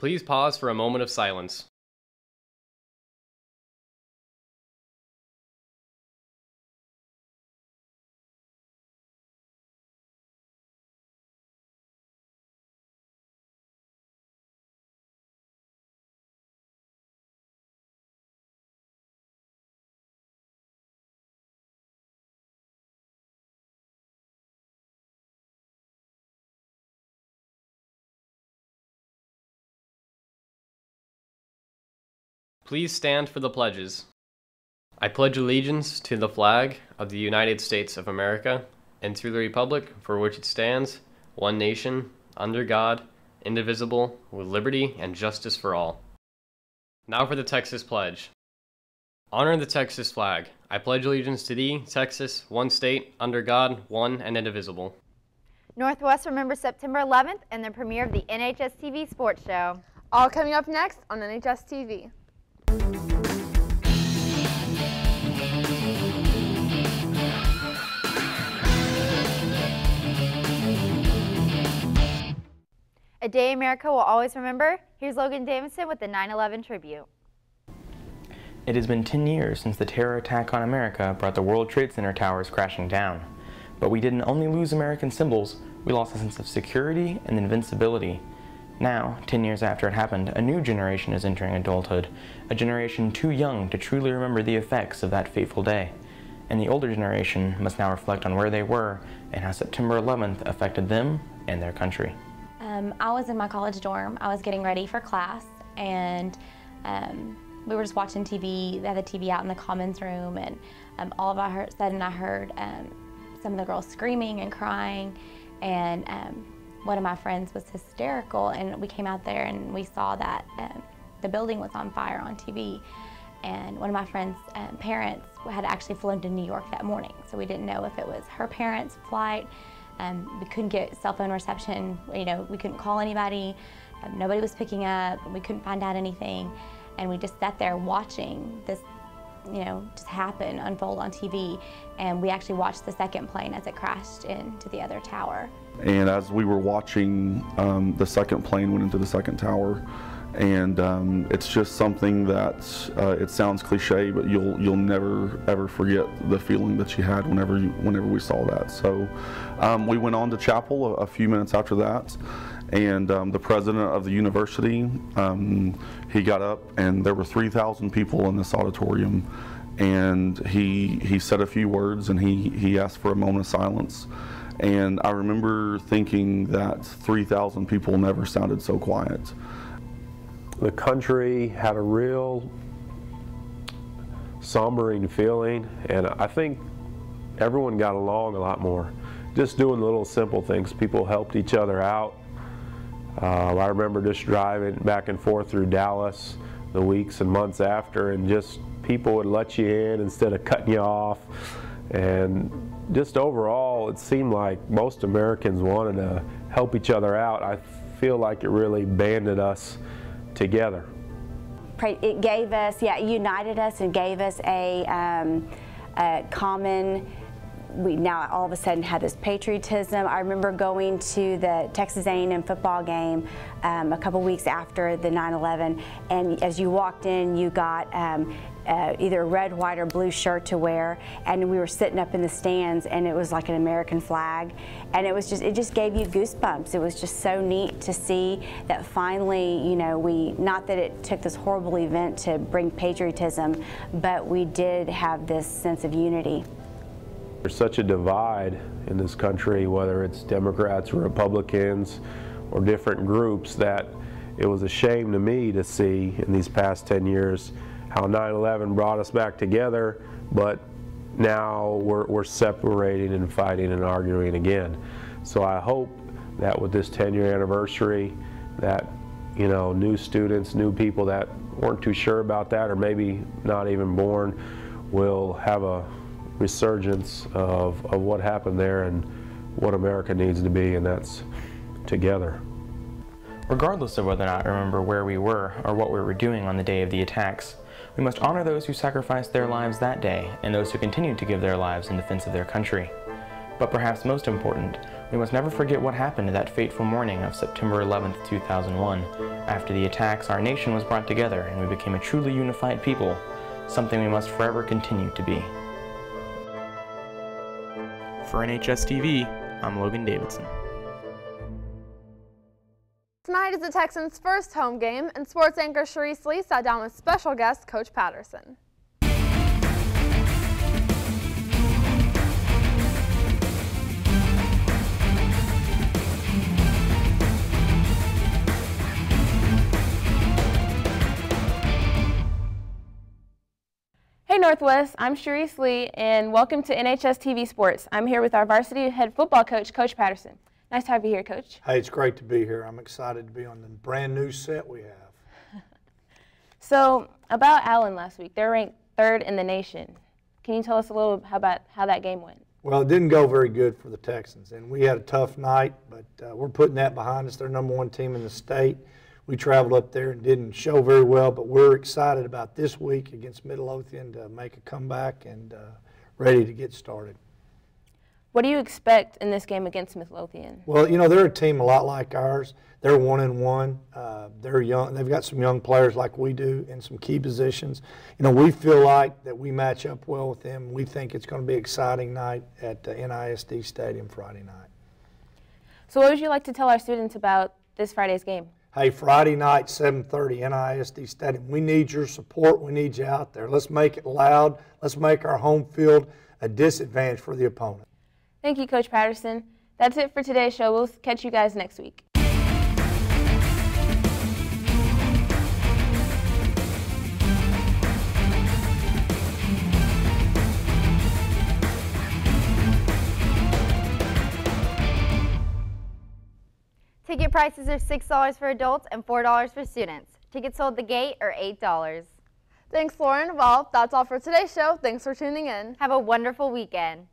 Please pause for a moment of silence. Please stand for the pledges. I pledge allegiance to the flag of the United States of America and to the republic for which it stands, one nation, under God, indivisible, with liberty and justice for all. Now for the Texas Pledge. Honor the Texas flag. I pledge allegiance to thee, Texas, one state, under God, one and indivisible. Northwest remembers September 11th and the premiere of the NHSTV sports show. All coming up next on NHSTV. A day America will always remember. Here's Logan Davidson with the 9/11 tribute. It has been 10 years since the terror attack on America brought the World Trade Center towers crashing down. But we didn't only lose American symbols, we lost a sense of security and invincibility. Now, 10 years after it happened, a new generation is entering adulthood, a generation too young to truly remember the effects of that fateful day. And the older generation must now reflect on where they were and how September 11th affected them and their country. I was in my college dorm. I was getting ready for class, and we were just watching TV. They had the TV out in the commons room, and all of a sudden I heard some of the girls screaming and crying, and one of my friends was hysterical, and we came out there and we saw that the building was on fire on TV. And one of my friend's parents had actually flown to New York that morning, so we didn't know if it was her parents' flight. We couldn't get cell phone reception, we couldn't call anybody, nobody was picking up, we couldn't find out anything. And we just sat there watching this, just happen, unfold on TV. And we actually watched the second plane as it crashed into the other tower. And as we were watching, the second plane went into the second tower. And it's just something that, it sounds cliche, but you'll never ever forget the feeling that you had whenever we saw that. So we went on to chapel a few minutes after that, and the president of the university, he got up, and there were 3,000 people in this auditorium, and he said a few words, and he asked for a moment of silence. And I remember thinking that 3,000 people never sounded so quiet. The country had a real sombering feeling, and I think everyone got along a lot more. Just doing little simple things. People helped each other out. I remember just driving back and forth through Dallas the weeks and months after, and just people would let you in instead of cutting you off. And just overall, it seemed like most Americans wanted to help each other out. I feel like it really banded us together. It gave us, it united us and gave us a common, we now all of a sudden had this patriotism. I remember going to the Texas A&M football game a couple weeks after the 9/11, and as you walked in, you got either a red, white, or blue shirt to wear, and we were sitting up in the stands, and it was like an American flag, and it just gave you goosebumps. It was just so neat to see that finally, not that it took this horrible event to bring patriotism, but we did have this sense of unity. There's such a divide in this country, whether it's Democrats or Republicans or different groups, that it was a shame to me to see in these past 10 years how 9/11 brought us back together, but now we're separating and fighting and arguing again. So I hope that with this 10-year anniversary, that new students, new people that weren't too sure about that, or maybe not even born, will have a resurgence of what happened there and what America needs to be, and that's together. Regardless of whether or not I remember where we were or what we were doing on the day of the attacks, we must honor those who sacrificed their lives that day and those who continued to give their lives in defense of their country. But perhaps most important, We must never forget what happened that fateful morning of September 11th, 2001. After the attacks, our nation was brought together and we became a truly unified people, something we must forever continue to be. For NHSTV, I'm Logan Davidson. Tonight is the Texans' first home game, and sports anchor Sharice Lee sat down with special guest Coach Patterson. Hey Northwest, I'm Sharice Lee and welcome to NHSTV Sports. I'm here with our varsity head football coach, Coach Patterson. Nice to have you here, Coach. Hey, it's great to be here. I'm excited to be on the brand new set we have. So, about Allen last week, they're ranked 3rd in the nation. Can you tell us a little about how that game went? Well, it didn't go very good for the Texans, and we had a tough night, but we're putting that behind us. They're #1 team in the state. We traveled up there and didn't show very well, but we're excited about this week against Midlothian to make a comeback and ready to get started. What do you expect in this game against Midlothian? Well, you know, they're a team a lot like ours. They're 1-1. They're young. They've got some young players like we do in some key positions. You know, we feel like that we match up well with them. We think it's going to be an exciting night at NISD Stadium Friday night. So what would you like to tell our students about this Friday's game? Hey, Friday night, 7:30, NISD Stadium. We need your support. We need you out there. Let's make it loud. Let's make our home field a disadvantage for the opponent. Thank you, Coach Patterson. That's it for today's show. We'll catch you guys next week. Ticket prices are $6 for adults and $4 for students. Tickets sold at the gate are $8. Thanks, Lauren. Well, that's all for today's show. Thanks for tuning in. Have a wonderful weekend.